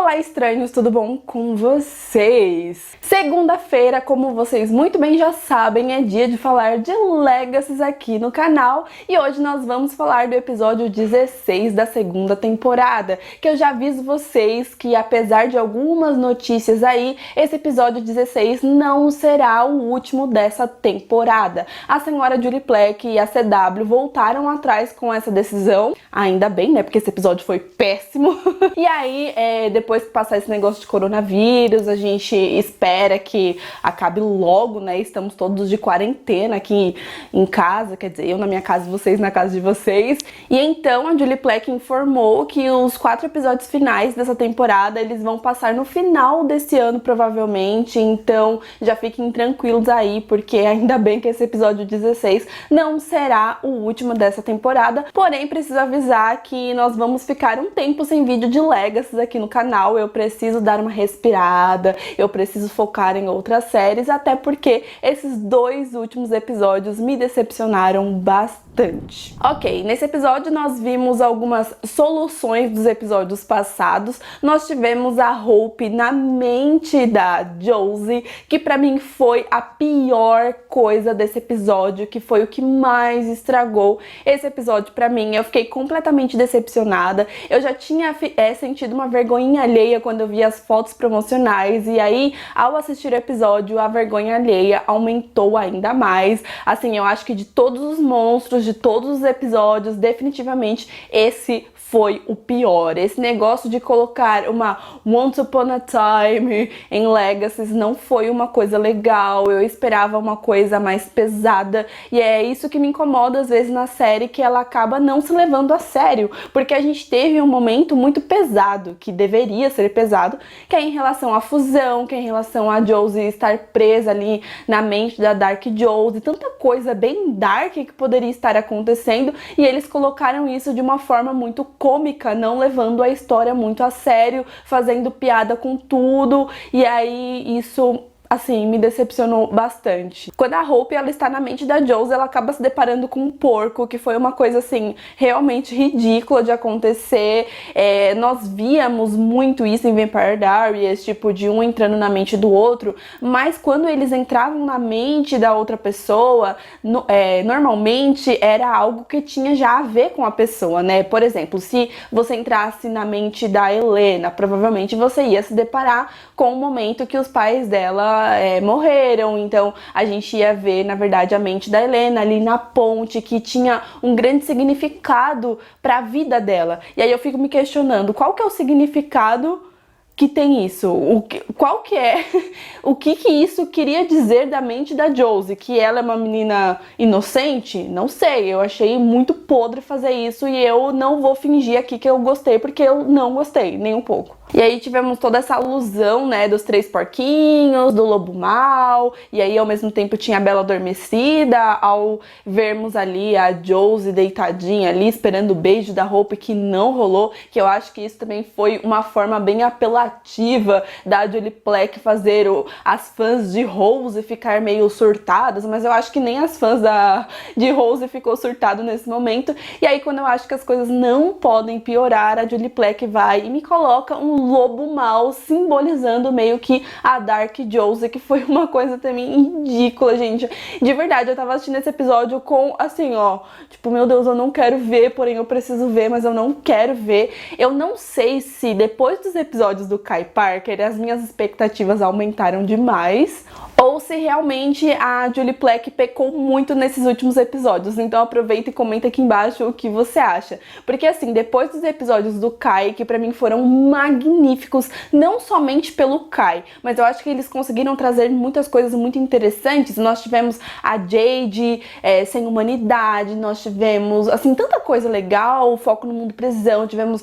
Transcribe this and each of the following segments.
Olá, estranhos, tudo bom com vocês? Segunda-feira, como vocês muito bem já sabem, é dia de falar de Legacies aqui no canal e hoje nós vamos falar do episódio 16 da segunda temporada, que eu já aviso vocês que apesar de algumas notícias aí, esse episódio 16 não será o último dessa temporada. A senhora Julie Plec e a CW voltaram atrás com essa decisão, ainda bem, né, porque esse episódio foi péssimo. E aí, depois que passar esse negócio de coronavírus, a gente espera que acabe logo, né? Estamos todos de quarentena aqui em casa, quer dizer, eu na minha casa e vocês na casa de vocês. E então a Julie Plec informou que os 4 episódios finais dessa temporada, eles vão passar no final desse ano, provavelmente. Então já fiquem tranquilos aí, porque ainda bem que esse episódio 16 não será o último dessa temporada. Porém, preciso avisar que nós vamos ficar um tempo sem vídeo de Legacies aqui no canal. Eu preciso dar uma respirada, eu preciso focar em outras séries, até porque esses 2 últimos episódios me decepcionaram bastante. Ok, nesse episódio nós vimos algumas soluções dos episódios passados. Nós tivemos a Hope na mente da Josie, que pra mim foi a pior coisa desse episódio, que foi o que mais estragou esse episódio pra mim. Eu fiquei completamente decepcionada. Eu já tinha sentido uma vergonha alheia quando eu vi as fotos promocionais, e aí ao assistir o episódio a vergonha alheia aumentou ainda mais. Assim, eu acho que de todos os monstros, de todos os episódios, definitivamente esse foi o pior. Esse negócio de colocar uma Once Upon a Time em Legacies não foi uma coisa legal. Eu esperava uma coisa mais pesada, e é isso que me incomoda às vezes na série, que ela acaba não se levando a sério, porque a gente teve um momento muito pesado, que deveria ser pesado, que é em relação à fusão, que é em relação a Josie estar presa ali na mente da Dark Josie, tanta coisa bem dark que poderia estar acontecendo, e eles colocaram isso de uma forma muito cômica, não levando a história muito a sério, fazendo piada com tudo, e aí isso, assim, me decepcionou bastante. Quando a Hope, ela está na mente da Josie, ela acaba se deparando com um porco, que foi uma coisa, assim, realmente ridícula de acontecer. Nós víamos muito isso em Vampire Diaries, tipo, de um entrando na mente do outro, mas quando eles entravam na mente da outra pessoa, normalmente era algo que tinha já a ver com a pessoa, né? Por exemplo, se você entrasse na mente da Helena, provavelmente você ia se deparar com o momento que os pais dela morreram, então a gente ia ver, na verdade, a mente da Helena ali na ponte, que tinha um grande significado para a vida dela. E aí eu fico me questionando, qual que é o significado que tem isso? Qual que é? O que isso queria dizer da mente da Josie? Que ela é uma menina inocente? Não sei, eu achei muito podre fazer isso, e eu não vou fingir aqui que eu gostei, porque eu não gostei, nem um pouco. E aí tivemos toda essa alusão, né, dos 3 porquinhos, do lobo mau, e aí ao mesmo tempo tinha a Bela Adormecida, ao vermos ali a Josie deitadinha ali, esperando o beijo da Hope, que não rolou, que eu acho que isso também foi uma forma bem apelativa da Julie Plec fazer as fãs de Rose ficar meio surtadas, mas eu acho que nem as fãs de Rose ficou surtado nesse momento. E aí quando eu acho que as coisas não podem piorar, a Julie Plec vai e me coloca um lobo mau, simbolizando meio que a Dark Josie, que foi uma coisa também ridícula, gente. De verdade, eu tava assistindo esse episódio com, assim, ó, tipo, meu Deus, eu não quero ver, porém eu preciso ver, mas eu não quero ver. Eu não sei se depois dos episódios do Kai Parker as minhas expectativas aumentaram demais, ou se realmente a Julie Plec pecou muito nesses últimos episódios. Então aproveita e comenta aqui embaixo o que você acha. Porque assim, depois dos episódios do Kai, que pra mim foram magníficos, não somente pelo Kai, mas eu acho que eles conseguiram trazer muitas coisas muito interessantes. Nós tivemos a Jade sem humanidade, nós tivemos, assim, tanta coisa legal, foco no mundo prisão, tivemos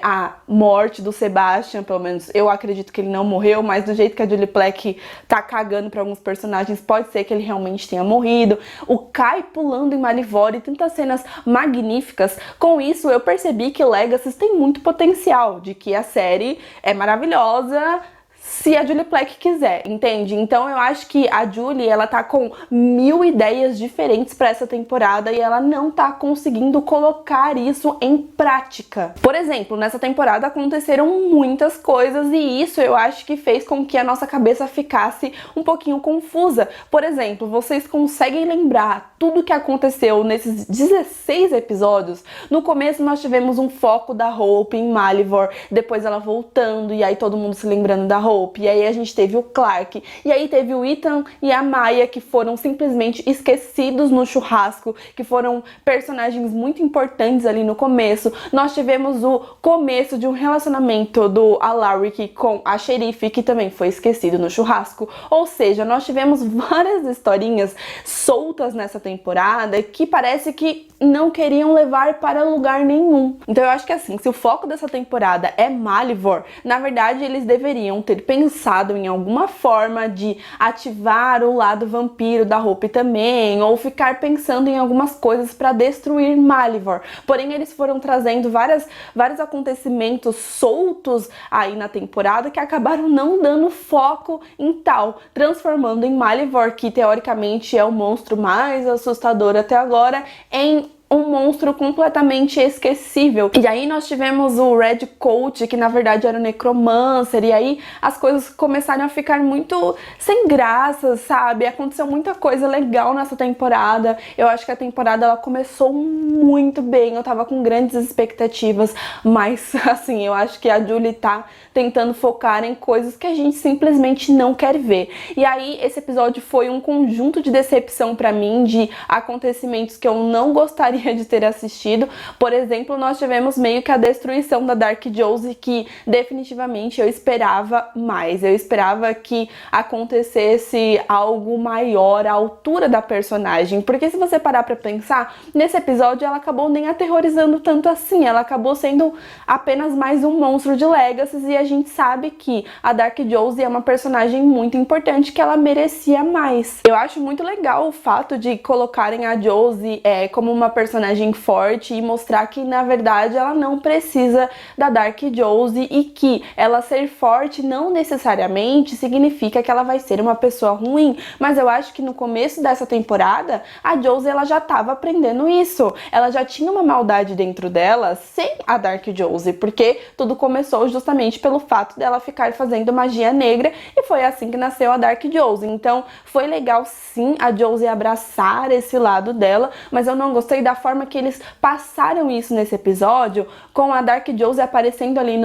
a morte do Sebastian, pelo menos eu acredito que ele não morreu, mas do jeito que a Julie Plec tá cagando para alguns personagens, pode ser que ele realmente tenha morrido. O Kai pulando em Malivore, tantas cenas magníficas. Com isso, eu percebi que Legacies tem muito potencial, de que a série é maravilhosa se a Julie Plec quiser, entende? Então eu acho que a Julie, ela tá com 1000 ideias diferentes pra essa temporada e ela não tá conseguindo colocar isso em prática. Por exemplo, nessa temporada aconteceram muitas coisas e isso eu acho que fez com que a nossa cabeça ficasse um pouquinho confusa. Por exemplo, vocês conseguem lembrar tudo que aconteceu nesses 16 episódios? No começo nós tivemos um foco da Hope em Malivor, depois ela voltando e aí todo mundo se lembrando da Hope. E aí a gente teve o Clark, e aí teve o Ethan e a Maya, que foram simplesmente esquecidos no churrasco, que foram personagens muito importantes ali no começo. Nós tivemos o começo de um relacionamento do Alaric com a xerife, que também foi esquecido no churrasco. Ou seja, nós tivemos várias historinhas soltas nessa temporada que parece que não queriam levar para lugar nenhum. Então eu acho que assim, se o foco dessa temporada é Malivor, na verdade eles deveriam ter pensado em alguma forma de ativar o lado vampiro da Hope também, ou ficar pensando em algumas coisas para destruir Malivor. Porém, eles foram trazendo vários acontecimentos soltos aí na temporada que acabaram não dando foco em tal, transformando em Malivor, que teoricamente é o monstro mais assustador até agora, em um monstro completamente esquecível. E aí nós tivemos o Red Coat, que na verdade era o Necromancer, e aí as coisas começaram a ficar muito sem graça, sabe? Aconteceu muita coisa legal nessa temporada. Eu acho que a temporada ela começou muito bem, eu tava com grandes expectativas, mas assim, eu acho que a Julie tá tentando focar em coisas que a gente simplesmente não quer ver. E aí esse episódio foi um conjunto de decepção pra mim, de acontecimentos que eu não gostaria de ter assistido. Por exemplo, nós tivemos meio que a destruição da Dark Josie, que definitivamente eu esperava mais. Eu esperava que acontecesse algo maior à altura da personagem, porque se você parar pra pensar, nesse episódio ela acabou nem aterrorizando tanto assim, ela acabou sendo apenas mais um monstro de Legacy, e a gente sabe que a Dark Josie é uma personagem muito importante, que ela merecia mais. Eu acho muito legal o fato de colocarem a Josie como uma personagem forte e mostrar que na verdade ela não precisa da Dark Josie, e que ela ser forte não necessariamente significa que ela vai ser uma pessoa ruim. Mas eu acho que no começo dessa temporada a Josie ela já estava aprendendo isso, ela já tinha uma maldade dentro dela sem a Dark Josie, porque tudo começou justamente pelo fato dela ficar fazendo magia negra, e foi assim que nasceu a Dark Josie. Então foi legal sim a Josie abraçar esse lado dela, mas eu não gostei da forma que eles passaram isso nesse episódio, com a Dark Josie aparecendo ali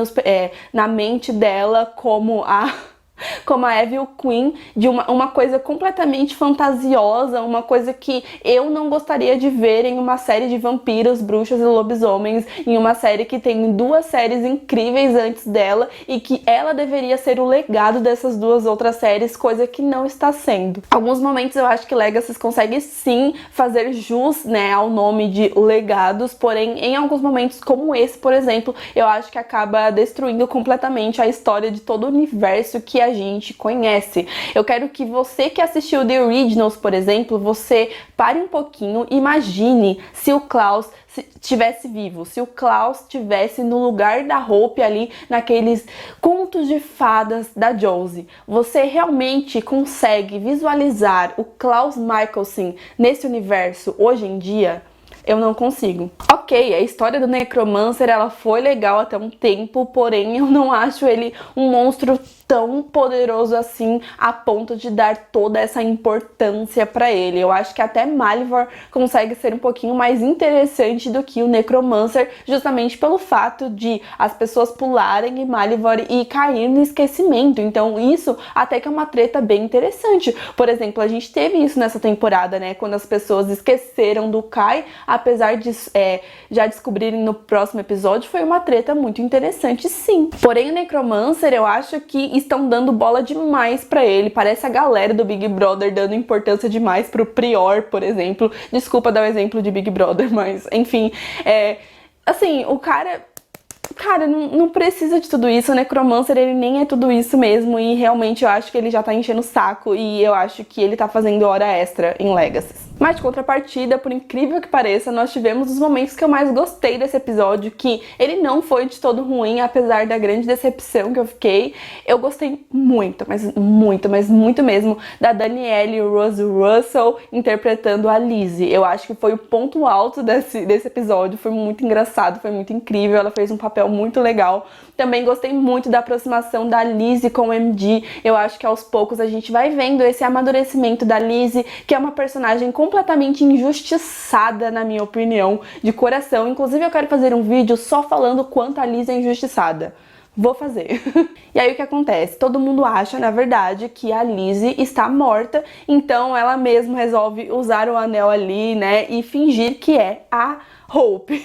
na mente dela como a Evil Queen, de uma coisa completamente fantasiosa, uma coisa que eu não gostaria de ver em uma série de vampiros, bruxas e lobisomens, em uma série que tem 2 séries incríveis antes dela, e que ela deveria ser o legado dessas 2 outras séries, coisa que não está sendo. Alguns momentos eu acho que Legacy consegue sim fazer jus, né, ao nome de legados, porém em alguns momentos como esse, por exemplo, eu acho que acaba destruindo completamente a história de todo o universo que a gente conhece. Eu quero que você que assistiu The Originals, por exemplo, você pare um pouquinho, imagine se o Klaus estivesse vivo, se o Klaus estivesse no lugar da Hope ali, naqueles contos de fadas da Josie. Você realmente consegue visualizar o Klaus Mikaelson nesse universo hoje em dia? Eu não consigo. Ok, a história do Necromancer ela foi legal até um tempo, porém eu não acho ele um monstro tão poderoso assim a ponto de dar toda essa importância pra ele. Eu acho que até Malivor consegue ser um pouquinho mais interessante do que o Necromancer, justamente pelo fato de as pessoas pularem em Malivor e cair no esquecimento. Então isso até que é uma treta bem interessante. Por exemplo, a gente teve isso nessa temporada, né? Quando as pessoas esqueceram do Kai, apesar de já descobrirem no próximo episódio, foi uma treta muito interessante, sim. Porém, o Necromancer, eu acho que estão dando bola demais pra ele. Parece a galera do Big Brother dando importância demais pro Prior, por exemplo. Desculpa dar o exemplo de Big Brother, mas enfim, assim, o cara não precisa de tudo isso. O Necromancer, ele nem é tudo isso mesmo, e realmente eu acho que ele já tá enchendo o saco, e eu acho que ele tá fazendo hora extra em Legacy. Mas de contrapartida, por incrível que pareça, nós tivemos os momentos que eu mais gostei desse episódio, que ele não foi de todo ruim, apesar da grande decepção que eu fiquei. Eu gostei muito, mas muito mesmo, da Danielle Rose Russell interpretando a Lizzie. Eu acho que foi o ponto alto desse episódio, foi muito engraçado, foi muito incrível, ela fez um papel muito legal. Também gostei muito da aproximação da Lizzie com o MD. Eu acho que aos poucos a gente vai vendo esse amadurecimento da Lizzie, que é uma personagem completamente injustiçada, na minha opinião, de coração. Inclusive eu quero fazer um vídeo só falando quanto a Lizzie é injustiçada. Vou fazer. E aí o que acontece? Todo mundo acha, na verdade, que a Lizzie está morta, então ela mesma resolve usar o anel ali, né, e fingir que é a Hope.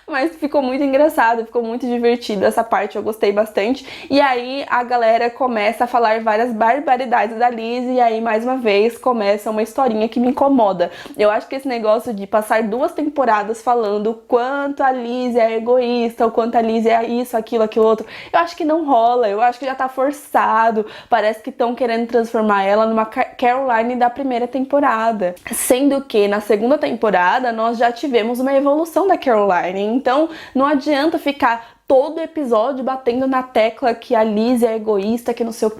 Mas ficou muito engraçado, ficou muito divertido essa parte, eu gostei bastante. E aí a galera começa a falar várias barbaridades da Lizzie, e aí mais uma vez começa uma historinha que me incomoda. Eu acho que esse negócio de passar 2 temporadas falando o quanto a Lizzie é egoísta, o quanto a Lizzie é isso, aquilo, aquilo outro, eu acho que não rola, eu acho que já tá forçado. Parece que estão querendo transformar ela numa Caroline da primeira temporada. Sendo que na segunda temporada nós já tivemos uma evolução da Caroline, então não adianta ficar todo episódio batendo na tecla que a Lizzie é egoísta, que não sei o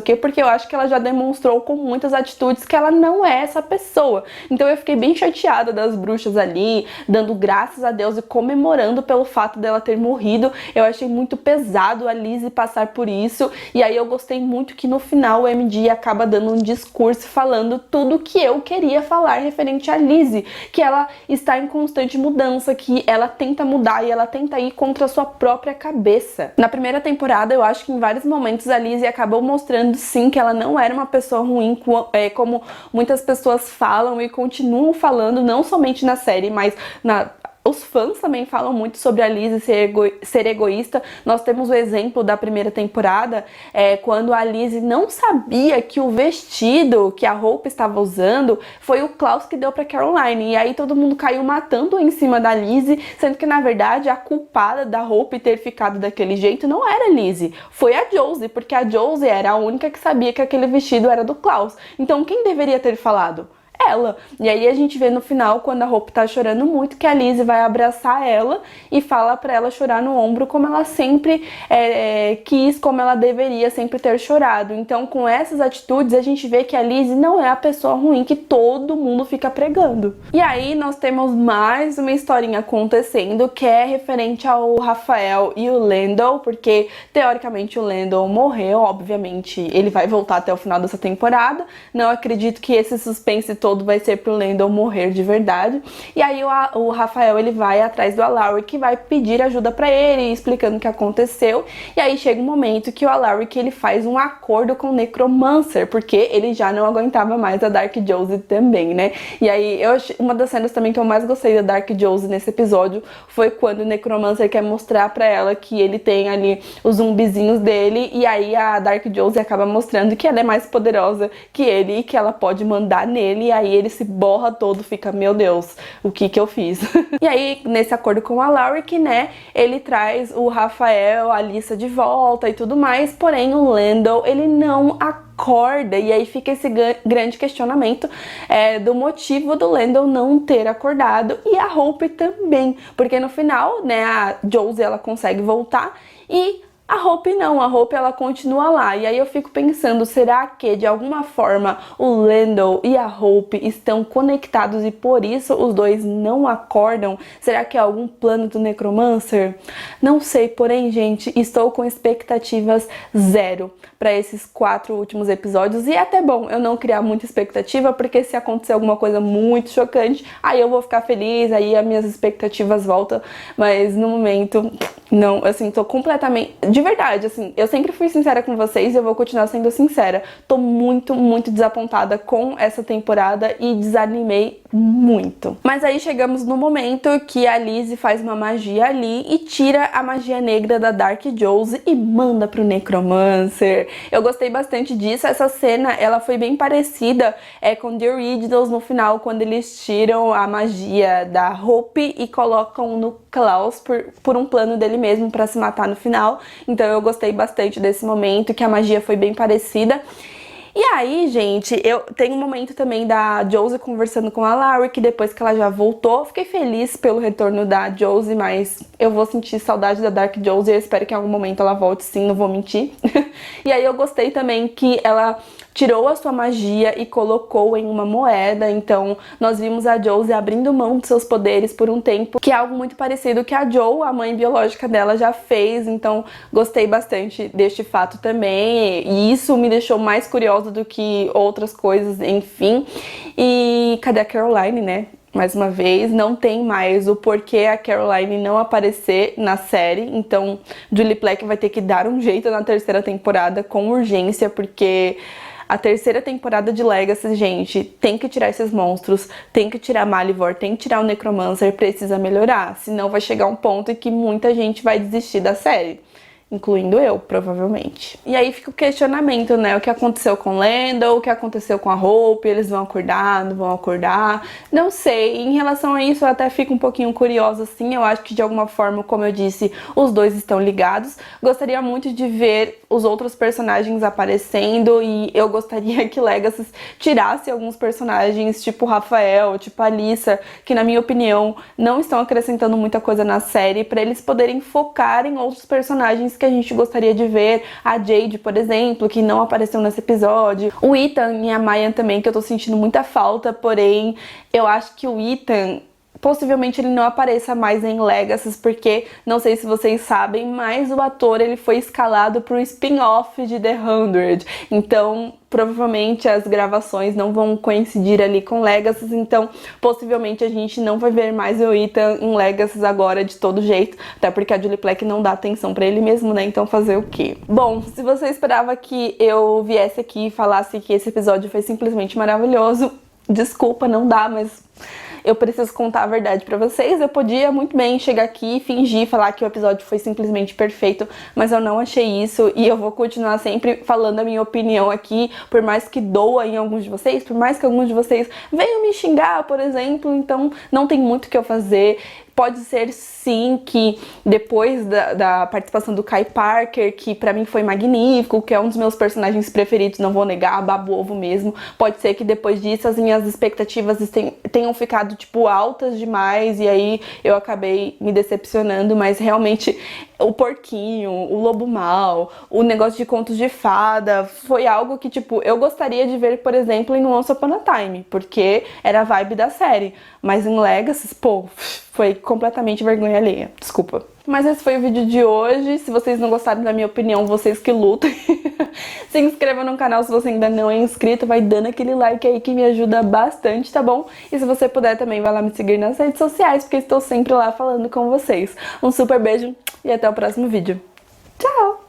que, porque eu acho que ela já demonstrou com muitas atitudes que ela não é essa pessoa. Então eu fiquei bem chateada das bruxas ali, dando graças a Deus e comemorando pelo fato dela ter morrido. Eu achei muito pesado a Lizzie passar por isso, e aí eu gostei muito que no final o MD acaba dando um discurso falando tudo que eu queria falar referente a Lizzie, que ela está em constante mudança, que ela tenta mudar e ela tenta ir contra a sua própria cabeça. Na primeira temporada, eu acho que em vários momentos a Lizzie acabou mostrando sim que ela não era uma pessoa ruim, como muitas pessoas falam e continuam falando, não somente na série, mas os fãs também falam muito sobre a Lizzie ser egoísta. Nós temos o exemplo da primeira temporada, quando a Lizzie não sabia que o vestido que a Hope estava usando foi o Klaus que deu pra Caroline. E aí todo mundo caiu matando em cima da Lizzie, sendo que na verdade a culpada da Hope ter ficado daquele jeito não era a Lizzie, foi a Josie, porque a Josie era a única que sabia que aquele vestido era do Klaus. Então quem deveria ter falado? Ela. E aí a gente vê no final, quando a Hope tá chorando muito, que a Lizzie vai abraçar ela e fala pra ela chorar no ombro, como ela sempre quis, como ela deveria sempre ter chorado. Então com essas atitudes a gente vê que a Lizzie não é a pessoa ruim que todo mundo fica pregando. E aí nós temos mais uma historinha acontecendo, que é referente ao Rafael e o Lando, porque teoricamente o Lando morreu, obviamente ele vai voltar até o final dessa temporada. Não acredito que esse suspense todo vai ser pro Lando morrer de verdade. E aí o Rafael, ele vai atrás do Alaric, que vai pedir ajuda pra ele, explicando o que aconteceu. E aí chega um momento que o Alaric, ele faz um acordo com o Necromancer, porque ele já não aguentava mais a Dark Josie também, né? E aí uma das cenas também que eu mais gostei da Dark Josie nesse episódio foi quando o Necromancer quer mostrar pra ela que ele tem ali os zumbizinhos dele, e aí a Dark Josie acaba mostrando que ela é mais poderosa que ele e que ela pode mandar nele. E aí ele se borra todo, fica, meu Deus, o que eu fiz? E aí, nesse acordo com a Alaric, né, ele traz o Rafael, a Alyssa de volta e tudo mais, porém o Lando, ele não acorda, e aí fica esse grande questionamento do motivo do Lando não ter acordado, e a Hope também, porque no final, né, a Josie, ela consegue voltar, e a Hope não, a Hope ela continua lá. E aí eu fico pensando, será que de alguma forma o Lando e a Hope estão conectados e por isso os dois não acordam? Será que é algum plano do Necromancer? Não sei, porém, gente, estou com expectativas zero para esses 4 últimos episódios, e é até bom eu não criar muita expectativa, porque se acontecer alguma coisa muito chocante, aí eu vou ficar feliz, aí as minhas expectativas voltam, mas no momento, não, assim, tô completamente, de verdade, assim, eu sempre fui sincera com vocês e eu vou continuar sendo sincera, tô muito desapontada com essa temporada e desanimei muito. Mas aí chegamos no momento que a Lizzie faz uma magia ali e tira a magia negra da Dark Josie e manda pro Necromancer. Eu gostei bastante disso. Essa cena, ela foi bem parecida com The Originals no final, quando eles tiram a magia da Hope e colocam no Klaus por um plano dele mesmo pra se matar no final. Então eu gostei bastante desse momento, que a magia foi bem parecida. E aí, gente, eu tenho um momento também da Josie conversando com a Larry, que depois que ela já voltou, fiquei feliz pelo retorno da Josie, mas eu vou sentir saudade da Dark Josie, eu espero que em algum momento ela volte sim, não vou mentir. E aí eu gostei também que ela tirou a sua magia e colocou em uma moeda, então nós vimos a Josie abrindo mão de seus poderes por um tempo, que é algo muito parecido que a Jo, a mãe biológica dela, já fez, então gostei bastante deste fato também, e isso me deixou mais curiosa do que outras coisas, enfim. E cadê a Caroline, né? Mais uma vez, não tem mais o porquê a Caroline não aparecer na série, então Julie Plec vai ter que dar um jeito na terceira temporada com urgência, porque a terceira temporada de Legacy, gente, tem que tirar esses monstros, tem que tirar Malivor, tem que tirar o Necromancer, precisa melhorar, senão vai chegar um ponto em que muita gente vai desistir da série. Incluindo eu, provavelmente. E aí fica o questionamento, né? O que aconteceu com Lando, o que aconteceu com a Hope, eles vão acordar, não vão acordar? Não sei. Em relação a isso, eu até fico um pouquinho curiosa, assim. Eu acho que, de alguma forma, como eu disse, os dois estão ligados. Gostaria muito de ver os outros personagens aparecendo e eu gostaria que Legacy tirasse alguns personagens, tipo Rafael, tipo Alyssa, que, na minha opinião, não estão acrescentando muita coisa na série, pra eles poderem focar em outros personagens que a gente gostaria de ver, a Jade, por exemplo, que não apareceu nesse episódio, o Ethan e a Maya também, que eu tô sentindo muita falta, porém, eu acho que o Ethan possivelmente ele não apareça mais em Legacy, porque, não sei se vocês sabem, mas o ator ele foi escalado para o spin-off de The 100, então provavelmente as gravações não vão coincidir ali com Legacy, então possivelmente a gente não vai ver mais o Ethan em Legacy agora de todo jeito, até porque a Julie Plec não dá atenção pra ele mesmo, né, então fazer o quê? Bom, se você esperava que eu viesse aqui e falasse que esse episódio foi simplesmente maravilhoso, desculpa, não dá, mas eu preciso contar a verdade pra vocês. Eu podia muito bem chegar aqui e fingir, falar que o episódio foi simplesmente perfeito, mas eu não achei isso e eu vou continuar sempre falando a minha opinião aqui, por mais que doa em alguns de vocês, por mais que alguns de vocês venham me xingar, por exemplo, então não tem muito o que eu fazer. Pode ser sim que depois da participação do Kai Parker, que pra mim foi magnífico, que é um dos meus personagens preferidos, não vou negar, babo ovo mesmo, pode ser que depois disso as minhas expectativas tenham ficado tipo altas demais e aí eu acabei me decepcionando, mas realmente o porquinho, o lobo mau, o negócio de contos de fada, foi algo que tipo eu gostaria de ver, por exemplo, em Once Upon a Time, porque era a vibe da série, mas em Legacy, pô, foi completamente vergonha alheia, desculpa. Mas esse foi o vídeo de hoje. Se vocês não gostaram da minha opinião, vocês que lutem. Se inscreva no canal se você ainda não é inscrito, vai dando aquele like aí que me ajuda bastante, tá bom? E se você puder também, vai lá me seguir nas redes sociais, porque estou sempre lá falando com vocês. Um super beijo e até o próximo vídeo. Tchau!